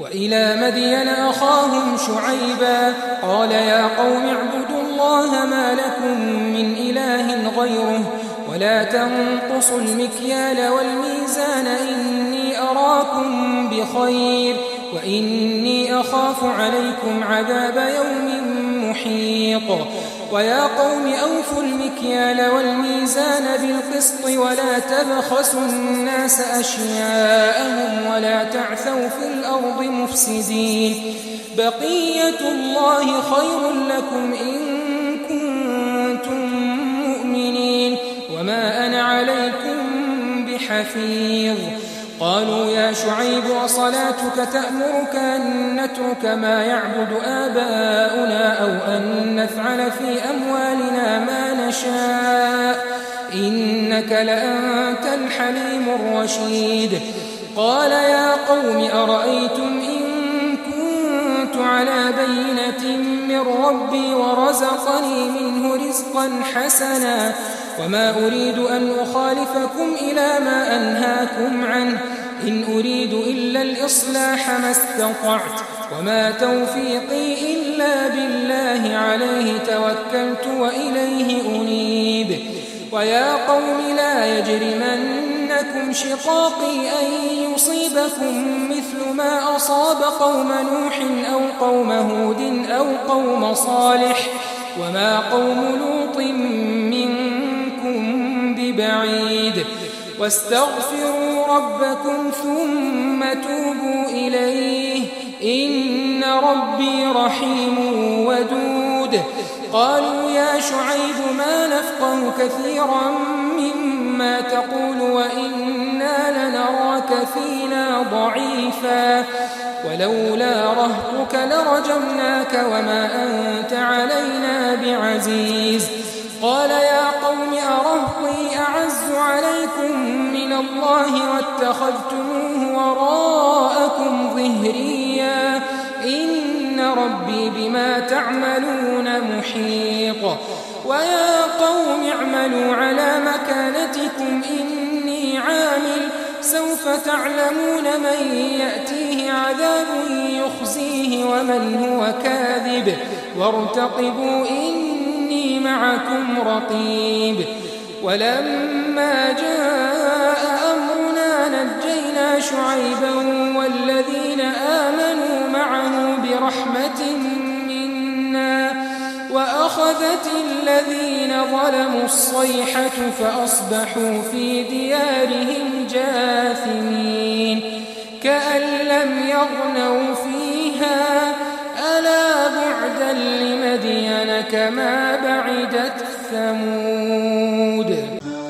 وإلى مدين أخاهم شعيبا قال يا قوم اعبدوا الله ما لكم من إله غيره ولا تنقصوا المكيال والميزان إني أراكم بخير وإني أخاف عليكم عذاب يوم محيط ويا قوم أوفوا المكيال والميزان بالقسط ولا تبخسوا الناس أشياءهم ولا تعثوا في الأرض مفسدين بقية الله خير لكم إن كنتم مؤمنين وما أنا عليكم بحفيظ قالوا يا شعيب وصلاتك تأمرك أن نترك ما يعبد آباؤنا أو أن نفعل في أموالنا ما نشاء إنك لأنت الحليم الرشيد قال يا قوم أرأيتم إن كنت على بينة من ربي ورزقني منه رزقا حسنا وما أريد أن أخالفكم إلى ما أنهاكم عنه إن أريد إلا الإصلاح ما استطعت وما توفيقي إلا بالله عليه توكلت وإليه أنيب ويا قوم لا يجرمنكم شقاقي أن يصيبكم مثل ما أصاب قوم نوح أو قوم هود أو قوم صالح وما قوم لوط منكم ببعيد واستغفروا ربكم ثم توبوا إليه إن ربي رحيم ودود قالوا يا شعيب ما نفقه كثيرا مما تقول وإنا لنراك فينا ضعيفا ولولا رهطك لرجمناك وما أنت علينا بعزيز قال يا قوم أرهطي أعز عليكم من الله واتخذتموه وراءكم ظهريا إن ربي بما تعملون محيط ويا قوم اعملوا على مكانتكم إني عامل سوف تعلمون من يأتيه عذاب يخزيه ومن هو كاذب وارتقبوا إني معكم رقيب ولما جاء أمرنا نجينا شعيبا والذين آمنوا معه برحمة منا وأخذت الذين ظلموا الصيحة فأصبحوا في ديارهم جاثمين كأن لم يغنوا فيها ألا بعدا لمدين كما بعدت ثمود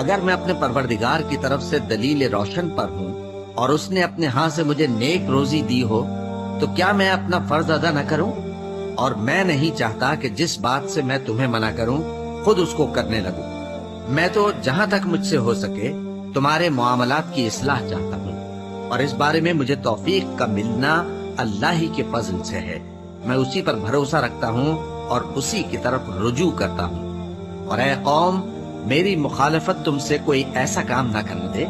اگر میں اپنے پروردگار کی طرف سے دلیل روشن پر ہوں اور اس نے اپنے ہاں سے مجھے نیک روزی دی ہو تو کیا میں اپنا فرض ادا نہ کروں؟ اور میں نہیں چاہتا کہ جس بات سے میں تمہیں منع کروں خود اس کو کرنے لگوں۔ میں تو جہاں تک مجھ سے ہو سکے تمہارے معاملات کی اصلاح چاہتا ہوں، اور اس بارے میں مجھے توفیق کا ملنا اللہ ہی کے فضل سے ہے۔ میں اسی پر بھروسہ رکھتا ہوں اور اسی کی طرف رجوع کرتا ہوں۔ اور اے قوم، میری مخالفت تم سے کوئی ایسا کام نہ کرنے دے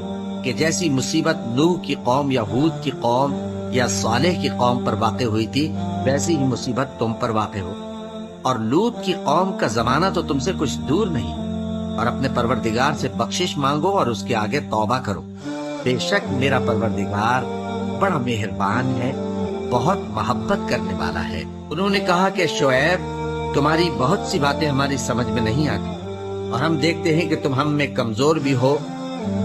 کہ جیسی مصیبت نوح کی قوم یا ہود کی قوم یا صالح کی قوم پر واقع ہوئی تھی ویسی ہی مصیبت تم پر واقع ہو۔ اور لوط کی قوم کا زمانہ تو تم سے کچھ دور نہیں، اور اپنے پروردگار سے بخشش مانگو اور اس کے آگے توبہ کرو۔ بے شک میرا پروردگار بڑا مہربان ہے، بہت محبت کرنے والا ہے۔ انہوں نے کہا کہ شعیب، تمہاری بہت سی باتیں ہماری سمجھ میں نہیں آتی، اور ہم دیکھتے ہیں کہ تم ہم میں کمزور بھی ہو،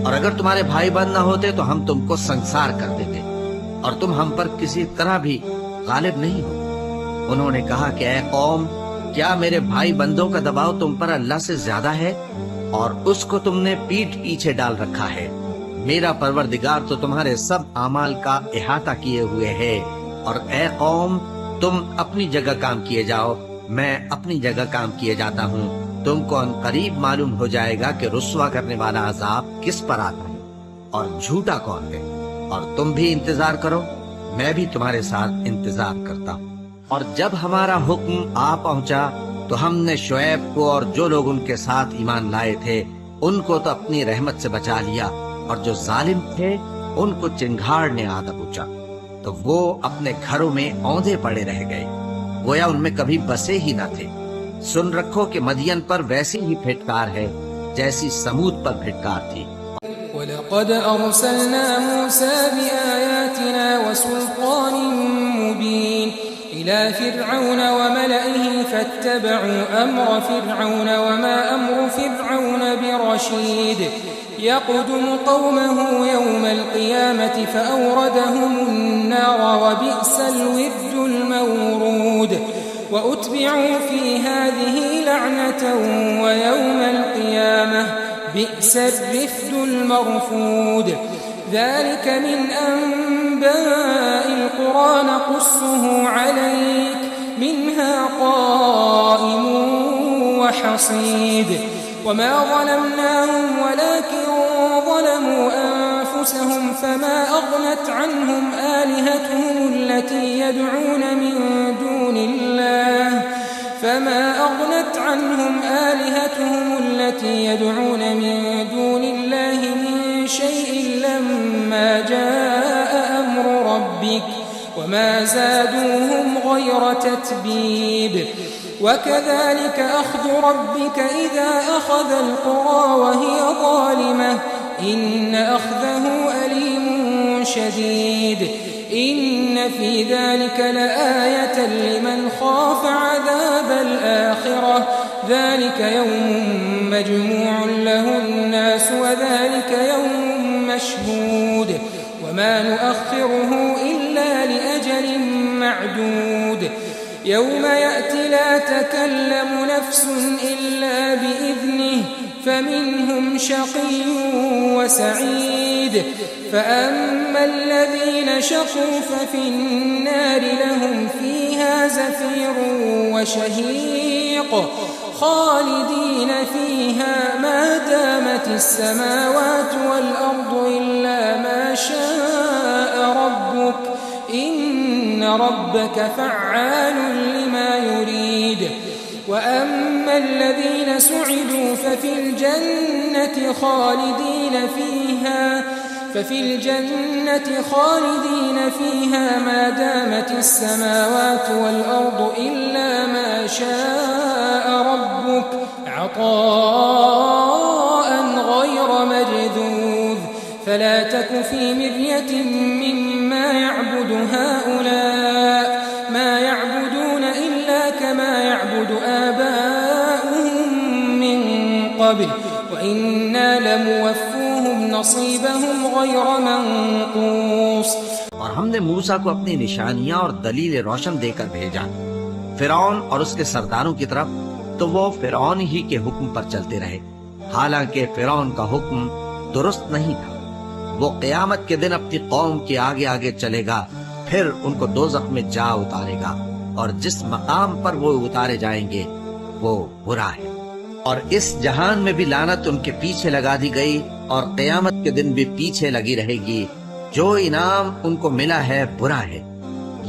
اور اگر تمہارے بھائی بند نہ ہوتے تو ہم تم کو سنسار کر دیتے، اور تم ہم پر کسی طرح بھی غالب نہیں ہو۔ انہوں نے کہا کہ اے قوم، کیا میرے بھائی بندوں کا دباؤ تم پر اللہ سے زیادہ ہے، اور اس کو تم نے پیٹھ پیچھے ڈال رکھا ہے؟ میرا پروردگار تو تمہارے سب اعمال کا احاطہ کیے ہوئے ہے۔ اور اے قوم، تم اپنی جگہ کام کیے جاؤ، میں اپنی جگہ کام کیے جاتا ہوں۔ تم کو ان قریب معلوم ہو جائے گا کہ رسوا کرنے والا عذاب کس پر آتا ہے اور جھوٹا کون ہے۔ اور تم بھی انتظار کرو، میں بھی تمہارے ساتھ انتظار کرتا ہوں۔ اور جب ہمارا حکم آ پہنچا تو ہم نے شعیب کو اور جو لوگ ان کے ساتھ ایمان لائے تھے ان کو تو اپنی رحمت سے بچا لیا، اور جو ظالم تھے ان کو چنگھاڑ نے آ دبوچا، تو وہ اپنے گھروں میں اوندھے پڑے رہ گئے، گویا ان میں کبھی بسے ہی نہ تھے۔ سن رکھو کہ مدین پر ویسی ہی پھٹکار ہے جیسی سمود پر پھٹکار تھی۔
وَلَقَدْ أَرْسَلْنَا مُوسَى بِآيَاتِنَا وَسُلْطَانٍ مُبِينٍ إِلَى فِرْعَوْنَ وَمَلَئِهِ فَاتَّبَعُوا أَمْرَ فِرْعَوْنَ وَمَا أَمْرُ فِرْعَوْنَ بِرَشِيدٍ يَقْدُمُ قَوْمَهُ يَوْمَ الْقِيَامَةِ فَأَوْرَدَهُمُ النَّارَ وَبِئْسَ الْوِرْدُ الْمَوْرُودُ وَأُتْبِعُوا فِي هَذِهِ لَعْنَةً وَيَوْمَ الْقِيَامَةِ بئس الرفد المرفود ذلك من أنباء القرى نقصه عليك منها قائم وحصيد وما ظلمناهم ولكن ظلموا أنفسهم فما أغنت عنهم آلهتهم التي يدعون من دون الله من شيء لما جاء أمر ربك وما زادوهم غير تتبيب وكذلك أخذ ربك إذا أخذ القرى وهي ظالمة إن أخذه أليم شديد إن في ذلك لآية لمن خاف عذاب الآخرة ذلك يوم مجموع له الناس وذلك يوم مشهود وما نؤخره إلا لأجل معدود يوم يأتي لا تكلم نفس إلا بإذنه فمنهم شقي وسعيد فأما الذين شقوا ففي النار لهم فيها زفير وشهيق خالدين فيها ما دامت السماوات والأرض إلا ما شاء ربك إن ربك فعال لما يريد وأما الذين سعدوا ففي الجنة خالدين فيها ما دامت السماوات والأرض إلا ما شاء ربك عطاء غير مجذوذ فلا تك في مرية مما يعبد هؤلاء ما يعبدون إلا كما يعبد آباؤهم من قبل وإنا لموفوهم نصيبهم غير منقوص
اور ہم نے موسیٰ کو اپنی نشانیاں اور دلیل روشن دے کر بھیجا فرعون اور اس کے سرداروں کی طرف، تو وہ فرعون ہی کے حکم پر چلتے رہے حالانکہ فرعون کا حکم درست نہیں تھا۔ وہ قیامت کے دن اپنی قوم کے آگے آگے چلے گا، پھر ان کو دوزخ میں جا اتارے گا، اور جس مقام پر وہ اتارے جائیں گے وہ برا ہے۔ اور اس جہان میں بھی لعنت ان کے پیچھے لگا دی گئی، اور قیامت کے دن بھی پیچھے لگی رہے گی۔ جو انعام ان کو ملا ہے برا ہے۔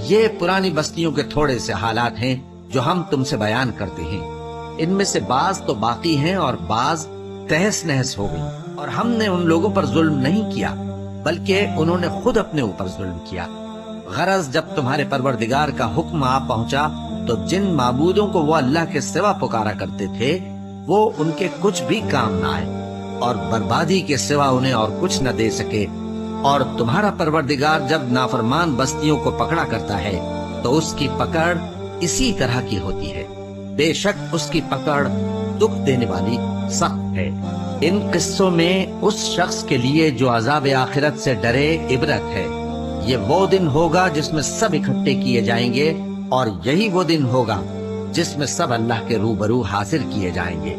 یہ پرانی بستیوں کے تھوڑے سے حالات ہیں جو ہم تم سے بیان کرتے ہیں۔ ان میں سے بعض تو باقی ہیں اور بعض تہس نہس ہو گئی، اور ہم نے ان لوگوں پر ظلم نہیں کیا بلکہ انہوں نے خود اپنے اوپر ظلم کیا۔ غرض جب تمہارے پروردگار کا حکم آ پہنچا تو جن معبودوں کو وہ اللہ کے سوا پکارا کرتے تھے وہ ان کے کچھ بھی کام نہ آئے، اور بربادی کے سوا انہیں اور کچھ نہ دے سکے۔ اور تمہارا پروردگار جب نافرمان بستیوں کو پکڑا کرتا ہے تو اس کی پکڑ اسی طرح کی ہوتی ہے۔ بے شک اس کی پکڑ دکھ دینے والی سخت ہے۔ ان قصوں میں اس شخص کے لیے جو عذاب آخرت سے ڈرے عبرت ہے۔ یہ وہ دن ہوگا جس میں سب اکٹھے کیے جائیں گے، اور یہی وہ دن ہوگا جس میں سب اللہ کے روبرو حاضر کیے جائیں گے،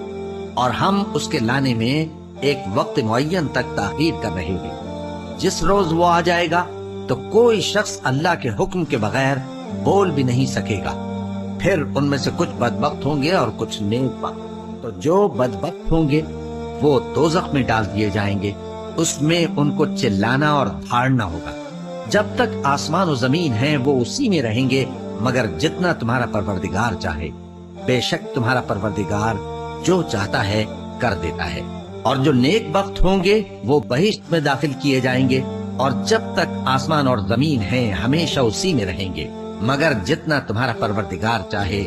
اور ہم اس کے لانے میں ایک وقت معین تک تاخیر کر رہے ہیں۔ جس روز وہ آ جائے گا تو کوئی شخص اللہ کے حکم کے بغیر بول بھی نہیں سکے گا۔ پھر ان میں سے کچھ بدبخت ہوں گے اور کچھ نیک بخت۔ تو جو بدبخت ہوں گے وہ دوزخ میں ڈال دیے جائیں گے، اس میں ان کو چلانا اور دھاڑنا ہوگا۔ جب تک آسمان و زمین ہیں وہ اسی میں رہیں گے مگر جتنا تمہارا پروردگار چاہے۔ بے شک تمہارا پروردگار جو چاہتا ہے کر دیتا ہے۔ اور جو نیک بخت ہوں گے وہ بہشت میں داخل کیے جائیں گے، اور جب تک آسمان اور زمین ہیں ہمیشہ اسی میں رہیں گے مگر جتنا تمہارا پروردگار چاہے۔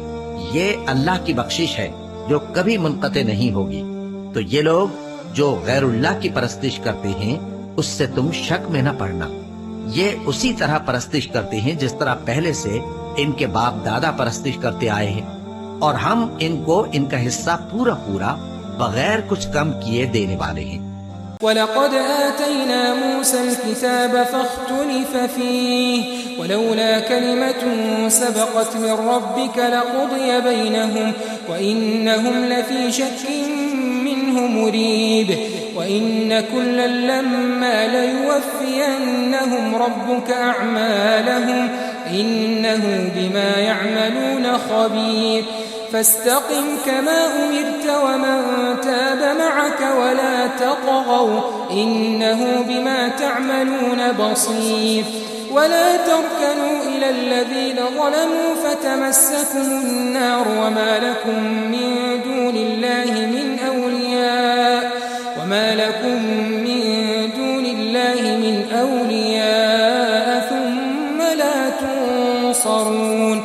یہ اللہ کی بخشش ہے جو کبھی منقطع نہیں ہوگی۔ تو یہ لوگ جو غیر اللہ کی پرستش کرتے ہیں اس سے تم شک میں نہ پڑنا۔ یہ اسی طرح پرستش کرتے ہیں جس طرح پہلے سے ان کے باپ دادا پرستش کرتے آئے ہیں، اور ہم ان کو ان کا حصہ پورا پورا بغیر کچھ کم کیے دینے والے ہیں۔
وَلَقَدْ آتَيْنَا مُوسَى الْكِتَابَ فَاخْتُلِفَ فِيهِ وَلَوْلَا كَلِمَةٌ سَبَقَتْ مِنْ رَبِّكَ لَقُضِيَ بَيْنَهُمْ وَإِنَّهُمْ لَفِي شَكٍّ مِّنْهُ مُرِيبٍ وَإِنَّ كُلًّا لَّمَّا لَيُوَفِّيَنَّهُمْ رَبُّكَ أَعْمَالَهُمْ إِنَّهُ بِمَا يَعْمَلُونَ خَبِيرٌ فاستقم كما أمرت ومن تاب معك ولا تطغوا إنه بما تعملون بصير ولا تركنوا إلى الذين ظلموا فتمسكم النار وما لكم من دون الله من أولياء ثم لا تنصرون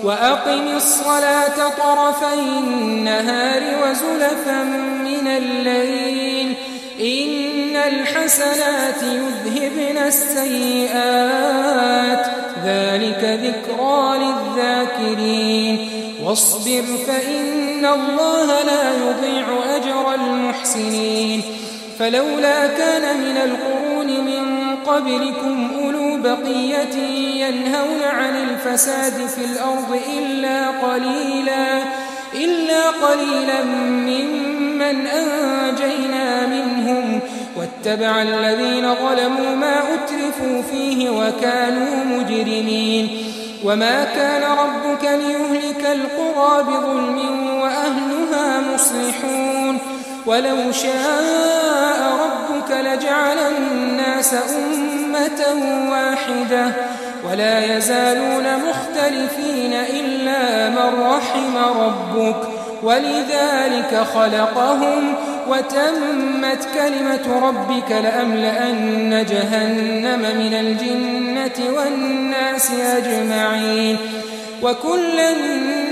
وأقم الصلاة طرفي النهار وزلفا من الليل إن الحسنات يذهبن السيئات ذلك ذكرى للذاكرين واصبر فإن الله لا يضيع أجر المحسنين فلولا كان من القرون من قبلكم أولو بقية ينهون عن الفساد في الأرض إلا قليلا ممن أنجينا منهم واتبع الذين ظلموا ما أترفوا فيه وكانوا مجرمين وما كان ربك ليهلك القرى بظلم وأهلها مصلحون ولو شاء ربك لجعل الناس أمة واحدة ولا يزالون مختلفين إلا من رحم ربك ولذلك خلقهم وتمت كلمة ربك لأملأن جهنم من الجنة والناس أجمعين وكلا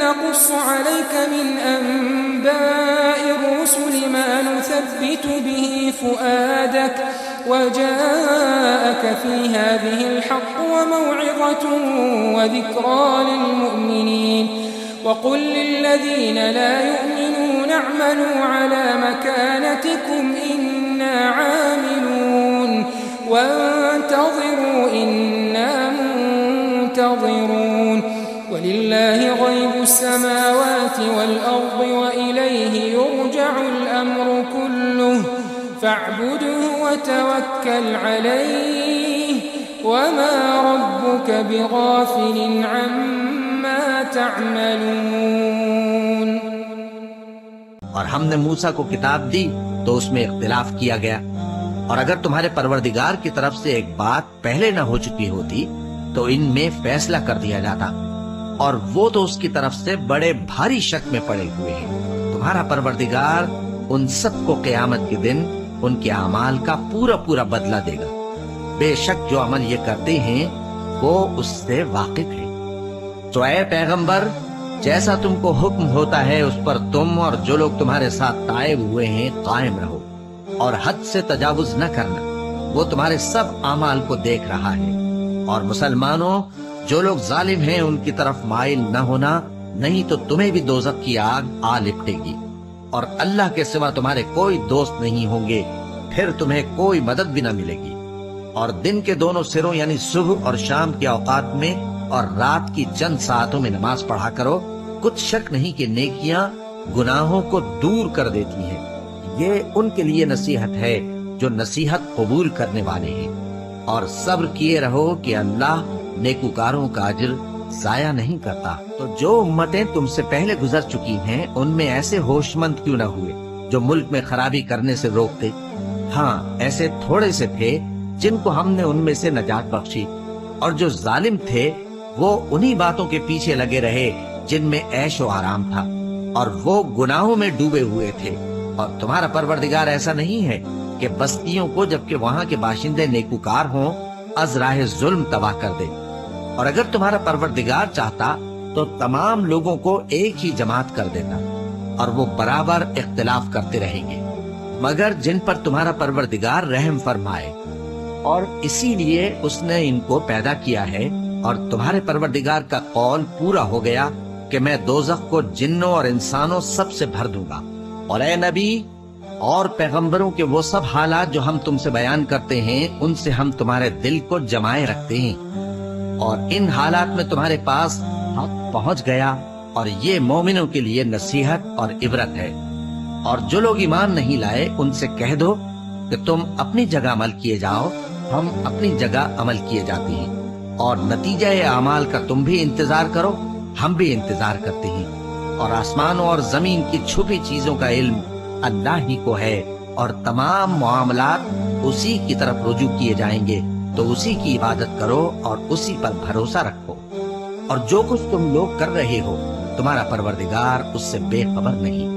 نقص عليك من أنباء الرسل ما نثبت به فؤادك وجاءك في هذه الحق وموعظة وذكرى للمؤمنين وقل للذين لا يؤمنون اعملوا على مكانتكم إنا عاملون وانتظروا إنا منتظرون ولله غيب السماوات والأرض وإليه يرجع الأمر كله فاعبده وتوكل عليه وما ربك بغافل عما تعملون۔
اور ہم نے موسیٰ کو کتاب دی تو اس میں اختلاف کیا گیا، اور اگر تمہارے پروردگار کی طرف سے ایک بات پہلے نہ ہو چکی ہوتی تو ان میں فیصلہ کر دیا جاتا، اور وہ تو اس کی طرف سے بڑے بھاری شک میں پڑے ہوئے ہیں۔ تمہارا پروردگار ان سب کو قیامت کے دن ان کے اعمال کا پورا پورا بدلہ دے گا، بے شک جو عمل یہ کرتے ہیں وہ اس سے واقف ہے۔ تو اے پیغمبر، جیسا تم کو حکم ہوتا ہے اس پر تم اور جو لوگ تمہارے ساتھ تائب ہوئے ہیں قائم رہو، اور حد سے تجاوز نہ کرنا، وہ تمہارے سب اعمال کو دیکھ رہا ہے۔ اور مسلمانوں، جو لوگ ظالم ہیں ان کی طرف مائل نہ ہونا، نہیں تو تمہیں بھی دوزخ کی آگ آ لپٹے گی، اور اللہ کے سوا تمہارے کوئی دوست نہیں ہوں گے، پھر تمہیں کوئی مدد بھی نہ ملے گی۔ اور دن کے دونوں سروں یعنی صبح اور شام کے اوقات میں اور رات کی چند ساعتوں میں نماز پڑھا کرو، کچھ شک نہیں کہ نیکیاں گناہوں کو دور کر دیتی ہیں۔ یہ ان کے لیے نصیحت ہے جو نصیحت قبول کرنے والے ہیں، اور صبر کیے رہو کہ اللہ نیکوکاروں کا اجر ضائع نہیں کرتا۔ تو جو امتیں تم سے پہلے گزر چکی ہیں ان میں ایسے ہوش مند کیوں نہ ہوئے جو ملک میں خرابی کرنے سے روکتے؟ ہاں، ایسے تھوڑے سے تھے جن کو ہم نے ان میں سے نجات بخشی، اور جو ظالم تھے وہ انہی باتوں کے پیچھے لگے رہے جن میں عیش و آرام تھا، اور وہ گناہوں میں ڈوبے ہوئے تھے۔ اور تمہارا پروردگار ایسا نہیں ہے کہ بستیوں کو جبکہ وہاں کے باشندے نیکوکار ہوں از راہ ظلم تباہ کر دے، اور اگر تمہارا پروردگار چاہتا تو تمام لوگوں کو ایک ہی جماعت کر دیتا، اور وہ برابر اختلاف کرتے رہیں گے، مگر جن پر تمہارا پروردگار رحم فرمائے، اور اسی لیے اس نے ان کو پیدا کیا ہے۔ اور تمہارے پروردگار کا قول پورا ہو گیا کہ میں دوزخ کو جنوں اور انسانوں سب سے بھر دوں گا۔ اور اے نبی اور پیغمبروں کے وہ سب حالات جو ہم تم سے بیان کرتے ہیں ان سے ہم تمہارے دل کو جمائے رکھتے ہیں، اور ان حالات میں تمہارے پاس حق پہنچ گیا، اور یہ مومنوں کے لیے نصیحت اور عبرت ہے۔ اور جو لوگ ایمان نہیں لائے ان سے کہہ دو کہ تم اپنی جگہ عمل کیے جاؤ، ہم اپنی جگہ عمل کیے جاتے ہیں، اور نتیجہ اعمال کا تم بھی انتظار کرو، ہم بھی انتظار کرتے ہیں۔ اور آسمانوں اور زمین کی چھپی چیزوں کا علم اللہ ہی کو ہے، اور تمام معاملات اسی کی طرف رجوع کیے جائیں گے، تو اسی کی عبادت کرو اور اسی پر بھروسہ رکھو۔ اور جو کچھ تم لوگ کر رہے ہو تمہارا پروردگار اس سے بے خبر نہیں۔